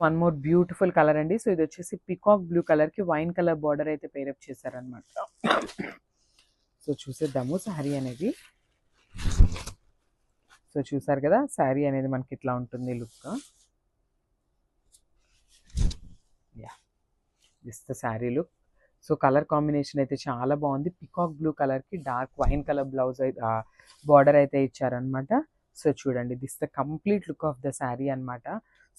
One more beautiful colour అండి. So ఇది వచ్చేసి పికాక్ బ్లూ కలర్కి వైన్ కలర్ బార్డర్ అయితే పేరప్ చేశారనమాట. సో చూసేద్దాము శారీ అనేది. సో చూసారు కదా, శారీ అనేది మనకి ఇట్లా ఉంటుంది look. Yeah, this the sari look. So colour combination అయితే చాలా బాగుంది. పికాక్ బ్లూ కలర్కి డార్క్ వైన్ కలర్ బ్లౌజ్ అయితే బార్డర్ అయితే ఇచ్చారనమాట. సో చూడండి, this the complete look of the sari అనమాట.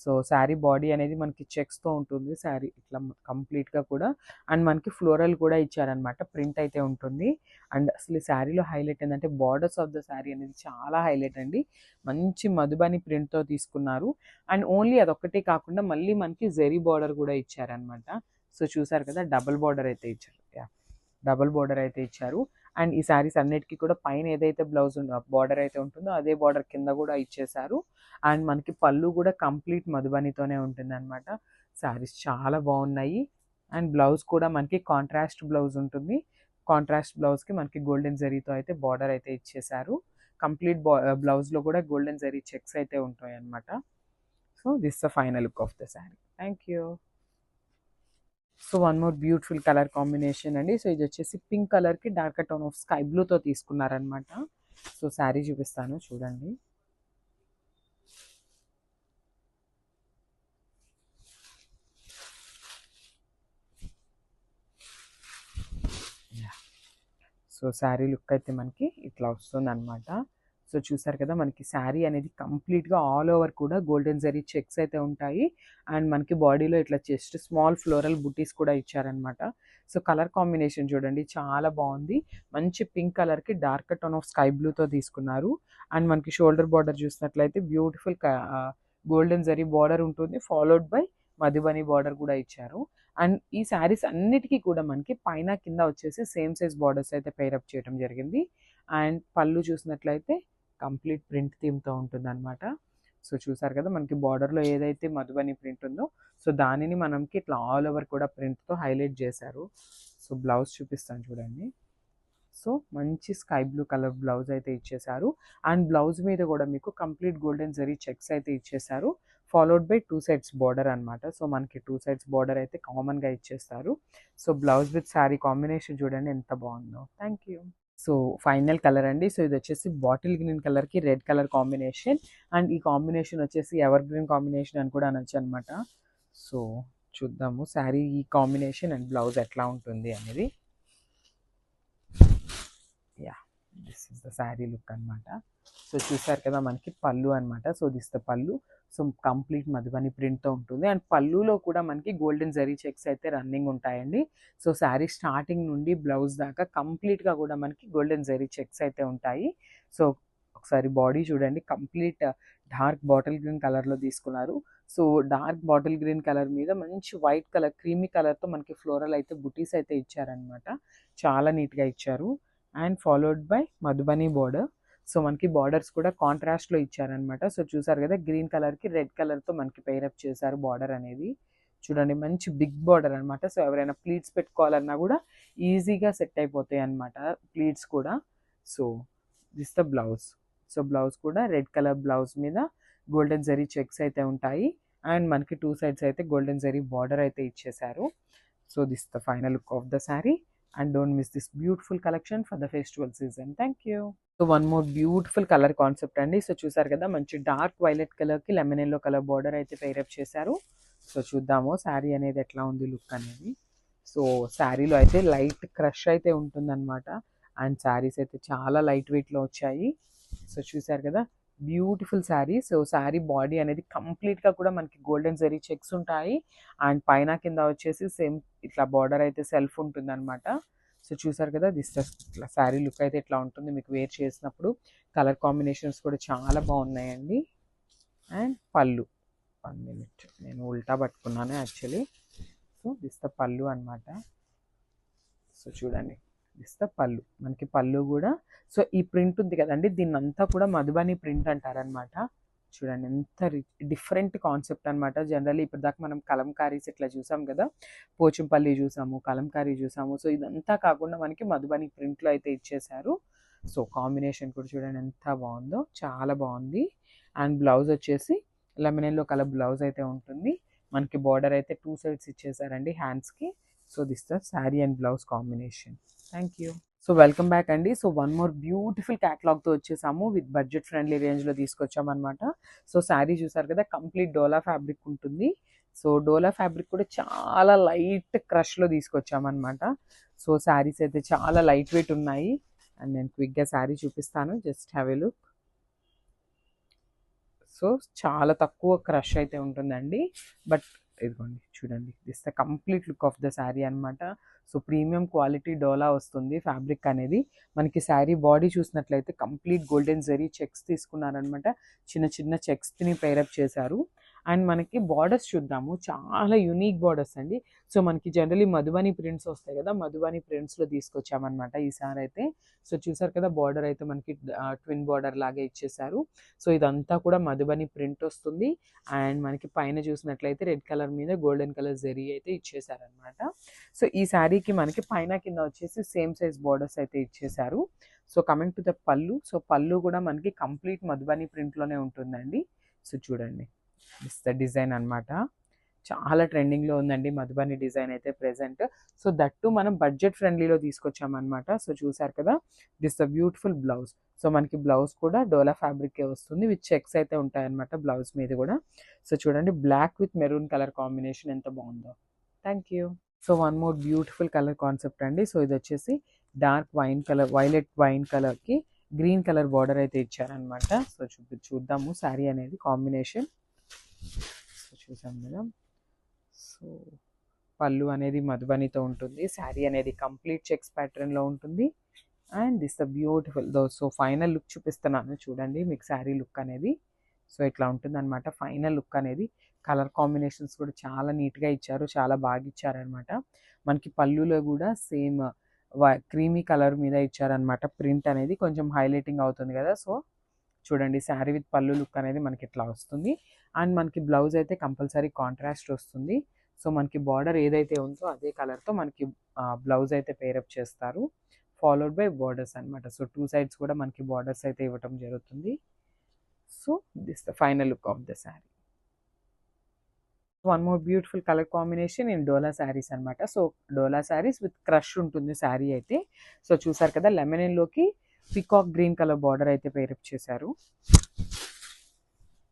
సో శారీ బాడీ అనేది మనకి చెక్స్తో ఉంటుంది. శారీ ఇట్లా కంప్లీట్గా కూడా, అండ్ మనకి ఫ్లోరల్ కూడా ఇచ్చారనమాట. ప్రింట్ అయితే ఉంటుంది. అండ్ అసలు ఈ శారీలో హైలైట్ ఏంటంటే బార్డర్స్ ఆఫ్ ద శారీ అనేది చాలా హైలైట్ అండి. మంచి మధుబని ప్రింట్తో తీసుకున్నారు. అండ్ ఓన్లీ అదొక్కటే కాకుండా మళ్ళీ మనకి జెరీ బార్డర్ కూడా ఇచ్చారనమాట. సో చూసారు కదా, డబుల్ బార్డర్ అయితే ఇచ్చారు. డబుల్ బార్డర్ అయితే ఇచ్చారు. అండ్ ఈ శారీస్ అన్నిటికీ కూడా పైన ఏదైతే బ్లౌజ్ బార్డర్ అయితే ఉంటుందో అదే బార్డర్ కింద కూడా ఇచ్చేసారు. అండ్ మనకి పళ్ళు కూడా కంప్లీట్ మధుబనితోనే ఉంటుంది అనమాట. శారీస్ చాలా బాగున్నాయి. అండ్ బ్లౌజ్ కూడా మనకి కాంట్రాస్ట్ బ్లౌజ్ ఉంటుంది. కాంట్రాస్ట్ బ్లౌజ్కి మనకి గోల్డెన్ జరీతో అయితే బార్డర్ అయితే ఇచ్చేసారు. కంప్లీట్ బ్లౌజ్లో కూడా గోల్డెన్ జరీ చెక్స్ అయితే ఉంటాయి అనమాట. So this the final look of the sari. Thank you. So one more beautiful colour combination అండి. సో ఇది వచ్చేసి పింక్ కలర్కి డార్క్ టోన్ ఆఫ్ స్కై బ్లూతో తీసుకున్నారనమాట. సో శారీ చూపిస్తాను చూడండి. సో శారీ లుక్ అయితే మనకి ఇట్లా వస్తుంది అనమాట. సో చూసారు కదా, మనకి శారీ అనేది కంప్లీట్గా ఆల్ ఓవర్ కూడా గోల్డెన్ జరీ చెక్స్ అయితే ఉంటాయి. అండ్ మనకి బాడీలో ఇట్లా జస్ట్ స్మాల్ ఫ్లోరల్ బుటీస్ కూడా ఇచ్చారనమాట. సో కలర్ కాంబినేషన్ చూడండి, చాలా బాగుంది. మంచి పింక్ కలర్కి డార్క్ టోన్ ఆఫ్ స్కై బ్లూతో తీసుకున్నారు. అండ్ మనకి షోల్డర్ బార్డర్ చూసినట్లయితే బ్యూటిఫుల్ గోల్డెన్ జరీ బార్డర్ ఉంటుంది, ఫాలోడ్ బై మధుబని బార్డర్ కూడా ఇచ్చారు. అండ్ ఈ శారీస్ అన్నిటికీ కూడా మనకి పైన కింద వచ్చేసి సేమ్ సైజ్ బార్డర్స్ అయితే పేరప్ చేయడం జరిగింది. అండ్ పళ్ళు చూసినట్లయితే కంప్లీట్ ప్రింట్ థీమ్తో ఉంటుంది అనమాట. సో చూసారు కదా, మనకి బార్డర్లో ఏదైతే మధుబని ప్రింట్ ఉందో సో దానిని మనకి ఇట్లా ఆల్ ఓవర్ కూడా ప్రింట్తో హైలైట్ చేశారు. సో బ్లౌజ్ చూపిస్తాను చూడండి. సో మంచి స్కై బ్లూ కలర్ బ్లౌజ్ అయితే ఇచ్చేసారు. అండ్ బ్లౌజ్ మీద కూడా మీకు కంప్లీట్ గోల్డెన్ జరీ చెక్స్ అయితే ఇచ్చేసారు, ఫాలోడ్ బై 2 సైడ్స్ బార్డర్ అనమాట. సో మనకి 2 సైడ్స్ బార్డర్ అయితే కామన్గా ఇచ్చేస్తారు. So blouse with sari combination చూడండి ఎంత బాగుందో. Thank you. So final colour అండి. సో ఇది వచ్చేసి బాటిల్ గ్రీన్ కలర్కి రెడ్ కలర్ కాంబినేషన్. అండ్ ఈ కాంబినేషన్ వచ్చేసి ఎవర్ గ్రీన్ కాంబినేషన్ అని కూడా అనొచ్చు అనమాట. సో చూద్దాము శారీ ఈ కాంబినేషన్ అండ్ బ్లౌజ్ ఎట్లా ఉంటుంది అనేది. Yeah, this is the sari look అనమాట. సో చూసారు కదా, మనకి పళ్ళు అనమాట. సో దిస్ ద పళ్ళు. సో కంప్లీట్ మధుబని ప్రింట్తో ఉంటుంది. అండ్ పళ్ళులో కూడా మనకి గోల్డెన్ జరీ చెక్స్ అయితే రన్నింగ్ ఉంటాయండి. సో శారీ స్టార్టింగ్ నుండి బ్లౌజ్ దాకా కంప్లీట్గా కూడా మనకి గోల్డెన్ జరీ చెక్స్ అయితే ఉంటాయి. సో ఒకసారి బాడీ చూడండి, కంప్లీట్ డార్క్ బాటిల్ గ్రీన్ కలర్లో తీసుకున్నారు. So dark bottle green colour మీద మంచి వైట్ కలర్ క్రీమీ కలర్తో మనకి ఫ్లోరల్ అయితే బుటీస్ అయితే ఇచ్చారనమాట. చాలా నీట్గా ఇచ్చారు. And followed by Madhubani border. So మనకి బార్డర్స్ కూడా కాంట్రాస్ట్లో ఇచ్చారనమాట. సో చూసారు కదా, గ్రీన్ కలర్కి రెడ్ కలర్తో మనకి పేరప్ చేశారు బార్డర్ అనేది. చూడండి, మంచి బిగ్ బార్డర్ అనమాట. సో ఎవరైనా ప్లీట్స్ పెట్టుకోవాలన్నా కూడా ఈజీగా సెట్ అయిపోతాయి అనమాట ప్లీట్స్ కూడా. So this the blouse. So blouse కూడా రెడ్ కలర్ బ్లౌజ్ మీద గోల్డెన్ జరీ చెక్స్ అయితే ఉంటాయి. అండ్ మనకి 2 సైడ్స్ అయితే గోల్డెన్ జరీ బార్డర్ అయితే ఇచ్చేసారు. So this the final look of the sari. And don't miss this beautiful collection for the festival season. Thank you. So one more beautiful color concept అండి. So చూసారు కదా, మంచి డార్క్ వైలెట్ కలర్కి lemon yellow colour border అయితే pair up చేశారు. So చూద్దాము శారీ అనేది ఎట్లా ఉంది లుక్ అనేది. సో శారీలో అయితే లైట్ క్రష్ అయితే ఉంటుందన్నమాట. అండ్ శారీస్ అయితే చాలా లైట్ వెయిట్లో వచ్చాయి. సో చూసారు కదా, beautiful sari. So sari body అనేది కంప్లీట్గా కూడా మనకి గోల్డెన్ జరీ చెక్స్ ఉంటాయి. అండ్ పైన కింద వచ్చేసి సేమ్ ఇట్లా బార్డర్ అయితే సెల్ఫ్ ఉంటుంది అనమాట. సో చూసారు కదా, దిస్ ఇట్లా శారీ లుక్ అయితే ఇట్లా ఉంటుంది మీకు వేర్ చేసినప్పుడు. కలర్ కాంబినేషన్స్ కూడా చాలా బాగున్నాయండి. అండ్ పళ్ళు, 1 minute, నేను ఉల్టా పట్టుకున్నాను యాక్చువల్లీ. సో దిస్ ద పళ్ళు అనమాట. సో చూడండి, దిస్ ద పళ్ళు. మనకి పళ్ళు కూడా సో ఈ ప్రింట్ ఉంది కదండి, దీన్ని అంతా కూడా మధుబని ప్రింట్ అంటారనమాట. చూడండి ఎంత డిఫరెంట్ కాన్సెప్ట్ అనమాట. జనరల్లీ ఇప్పటిదాకా మనం కలంకారీస్ ఇట్లా చూసాం కదా, పోచంపల్లి చూసాము, కలంకారీ చూసాము. సో ఇదంతా కాకుండా మనకి మధుబని ప్రింట్లో అయితే ఇచ్చేసారు. సో కాంబినేషన్ కూడా చూడండి ఎంత బాగుందో, చాలా బాగుంది. అండ్ బ్లౌజ్ వచ్చేసి లెమన్ ఎల్లో కలర్ బ్లౌజ్ అయితే ఉంటుంది. మనకి బార్డర్ అయితే 2 సైడ్స్ ఇచ్చేసారండి హ్యాండ్స్కి. So this the sari and blouse combination. Thank you. So welcome back అండి. సో వన్ మోర్ బ్యూటిఫుల్ క్యాటలాగ్తో వచ్చేసాము, విత్ బడ్జెట్ ఫ్రెండ్లీ రేంజ్లో తీసుకొచ్చామన్నమాట. సో శారీ చూసారు కదా, కంప్లీట్ డోలా ఫ్యాబ్రిక్ ఉంటుంది. సో డోలా ఫ్యాబ్రిక్ కూడా చాలా లైట్ క్రష్లో తీసుకొచ్చామన్నమాట. సో శారీస్ అయితే చాలా లైట్ వెయిట్ ఉన్నాయి. అండ్ నేను క్విక్గా శారీ చూపిస్తాను, just have a look. So చాలా తక్కువ క్రష్ అయితే ఉంటుందండి, బట్ ఇదిగోండి చూడండి, this the complete look of the sari అనమాట. సో ప్రీమియం క్వాలిటీ డోలా వస్తుంది ఫ్యాబ్రిక్ అనేది. మనకి శారీ బాడీ చూసినట్లయితే కంప్లీట్ గోల్డెన్ జరీ చెక్స్ తీసుకున్నారనమాట. చిన్న చిన్న చెక్స్ని పేరప్ చేశారు. అండ్ మనకి బార్డర్స్ చూద్దాము, చాలా యూనిక్ బార్డర్స్ అండి. సో మనకి జనరలీ మధుబని ప్రింట్స్ వస్తాయి కదా, మధుబని ప్రింట్స్లో తీసుకొచ్చామన్నమాట ఈసారి అయితే. సో చూసారు కదా, బార్డర్ అయితే మనకి ట్విన్ బార్డర్ లాగా ఇచ్చేసారు. సో ఇదంతా కూడా మధుబని ప్రింట్ వస్తుంది. అండ్ మనకి పైన చూసినట్లయితే రెడ్ కలర్ మీద గోల్డెన్ కలర్ జరీ అయితే ఇచ్చేసారనమాట. సో ఈ శారీకి మనకి పైన కింద వచ్చేసి సేమ్ సైజ్ బార్డర్స్ అయితే ఇచ్చేసారు. సో కమింగ్ టు ద పళ్ళు, సో పళ్ళు కూడా మనకి కంప్లీట్ మధుబని ప్రింట్లోనే ఉంటుందండి. సో చూడండి, దిస్ ద డిజైన్ అనమాట. చాలా ట్రెండింగ్లో ఉందండి మధుబని డిజైన్ అయితే ప్రెసెంట్. సో దట్టు మనం బడ్జెట్ ఫ్రెండ్లీలో తీసుకొచ్చామన్నమాట. సో చూసారు కదా, this the beautiful blouse. So మనకి బ్లౌజ్ కూడా డోలా ఫ్యాబ్రికే వస్తుంది, విత్ చెక్స్ అయితే ఉంటాయన్నమాట బ్లౌజ్ మీద కూడా. సో చూడండి, black with maroon colour combination ఎంత బాగుందో. Thank you. So one more beautiful colour concept అండి. సో ఇది వచ్చేసి dark wine colour, violet wine కలర్కి గ్రీన్ కలర్ బార్డర్ అయితే ఇచ్చారనమాట. సో చూద్దాము శారీ అనేది కాంబినేషన్. సో చూసాం కదా. సో పళ్ళు అనేది మధుబనితో ఉంటుంది, శారీ అనేది కంప్లీట్ చెక్స్ ప్యాటర్న్లో ఉంటుంది. And this the beautiful though. So final look చూపిస్తున్నాను చూడండి మీకు శారీ లుక్ అనేది. సో ఇట్లా ఉంటుంది అనమాట ఫైనల్ లుక్ అనేది. కలర్ కాంబినేషన్స్ కూడా చాలా నీట్గా ఇచ్చారు, చాలా బాగా ఇచ్చారనమాట. మనకి పళ్ళులో కూడా సేమ్ క్రీమీ కలర్ మీద ఇచ్చారనమాట. ప్రింట్ అనేది కొంచెం హైలైటింగ్ అవుతుంది కదా. సో చూడండి, శారీ విత్ పళ్ళు లుక్ అనేది మనకి ఇట్లా వస్తుంది. అండ్ మనకి బ్లౌజ్ అయితే కంపల్సరీ కాంట్రాస్ట్ వస్తుంది. సో మనకి బార్డర్ ఏదైతే ఉందో అదే కలర్తో మనకి బ్లౌజ్ అయితే పేరప్ చేస్తారు, ఫాలోడ్ బై బార్డర్స్ అనమాట. సో 2 సైడ్స్ కూడా మనకి బార్డర్స్ అయితే ఇవ్వటం జరుగుతుంది. So this the final look of the sari. One more beautiful colour combination in Dola saris అనమాట. So Dola saris with crush ఉంటుంది శారీ అయితే. సో చూసారు కదా, లెమన్ ఎల్లోకి పికాక్ గ్రీన్ కలర్ బార్డర్ అయితే పేరప్ చేశారు.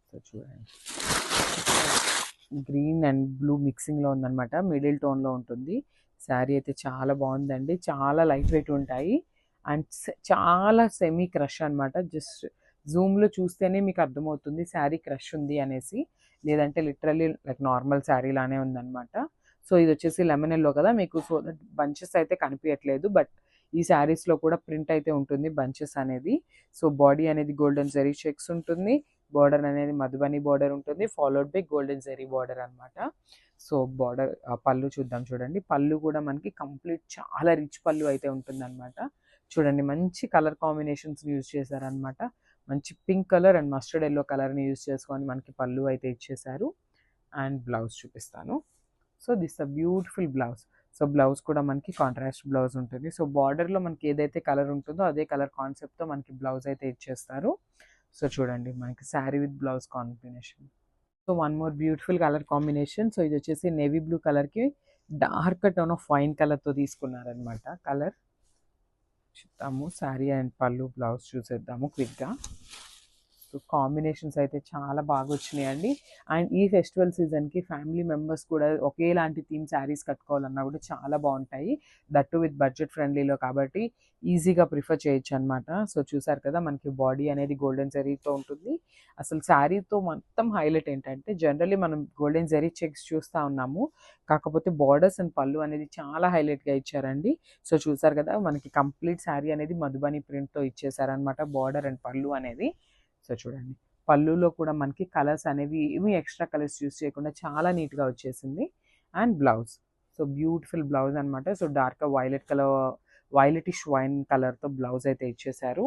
సో చూడండి, గ్రీన్ అండ్ బ్లూ మిక్సింగ్లో ఉందన్నమాట, మిడిల్ టోన్లో ఉంటుంది. శారీ అయితే చాలా బాగుందండి, చాలా లైట్ వెయిట్ ఉంటాయి. అండ్ చాలా సెమీ క్రష్ అనమాట. జస్ట్ జూమ్లో చూస్తేనే మీకు అర్థమవుతుంది శారీ క్రష్ ఉంది అనేసి, లేదంటే లిటరల్లీ లైక్ నార్మల్ శారీ లానే ఉందన్నమాట. సో ఇది వచ్చేసి లెమన్ ఎల్లో కదా, మీకు సో బంచెస్ అయితే కనిపించట్లేదు, బట్ ఈ శారీస్లో కూడా ప్రింట్ అయితే ఉంటుంది బంచెస్ అనేది. సో బాడీ అనేది గోల్డెన్ జరీ చెక్స్ ఉంటుంది, బార్డర్ అనేది మధుబని బార్డర్ ఉంటుంది, followed by golden zari border అనమాట. సో బార్డర్ పళ్ళు చూద్దాం చూడండి. పళ్ళు కూడా మనకి కంప్లీట్ చాలా రిచ్ పళ్ళు అయితే ఉంటుంది అనమాట. చూడండి, మంచి కలర్ కాంబినేషన్స్ యూజ్ చేశారనమాట. మంచి pink colour and mustard yellow కలర్ని యూజ్ చేసుకొని మనకి పళ్ళు అయితే ఇచ్చేసారు. అండ్ బ్లౌజ్ చూపిస్తాను. So this a beautiful blouse. So blouse కూడా మనకి కాంట్రాస్ట్ బ్లౌజ్ ఉంటుంది. సో బార్డర్లో మనకి ఏదైతే కలర్ ఉంటుందో అదే కలర్ కాన్సెప్ట్తో మనకి బ్లౌజ్ అయితే ఇచ్చేస్తారు. సో చూడండి, మనకి sari with blouse combination. So one more beautiful colour combination. So ఇది వచ్చేసి నేవీ బ్లూ కలర్కి డార్క్ టోన్ ఆఫ్ వైన్ కలర్తో తీసుకున్నారనమాట కలర్. చూద్దాము శారీ అండ్ పళ్ళు బ్లౌజ్ చూసేద్దాము క్విక్గా. సో కాంబినేషన్స్ అయితే చాలా బాగా వచ్చినాయండి. అండ్ ఈ ఫెస్టివల్ సీజన్కి ఫ్యామిలీ మెంబర్స్ కూడా ఒకేలాంటి థీమ్ శారీస్ కట్టుకోవాలన్నా కూడా చాలా బాగుంటాయి, దట్టు విత్ బడ్జెట్ ఫ్రెండ్లీలో కాబట్టి ఈజీగా ప్రిఫర్ చేయొచ్చు అనమాట. సో చూసారు కదా, మనకి బాడీ అనేది గోల్డెన్ జరీతో ఉంటుంది. అసలు శారీతో మొత్తం హైలైట్ ఏంటంటే, జనరల్లీ మనం గోల్డెన్ జరీ చెక్స్ చూస్తూ ఉన్నాము, కాకపోతే బార్డర్స్ అండ్ పళ్ళు అనేది చాలా హైలైట్గా ఇచ్చారండి. సో చూసారు కదా, మనకి కంప్లీట్ శారీ అనేది మధుబని ప్రింట్తో ఇచ్చేసారనమాట, బార్డర్ అండ్ పళ్ళు అనేది. సో చూడండి, పళ్ళులో కూడా మనకి కలర్స్ అనేవి ఏమీ ఎక్స్ట్రా కలర్స్ యూస్ చేయకుండా చాలా నీట్గా వచ్చేసింది. And blouse, so beautiful blouse అనమాట. So dark violet colour, violetish wine కలర్తో బ్లౌజ్ అయితే ఇచ్చేసారు.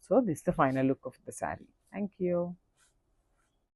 So this the final look of the sari. Thank you.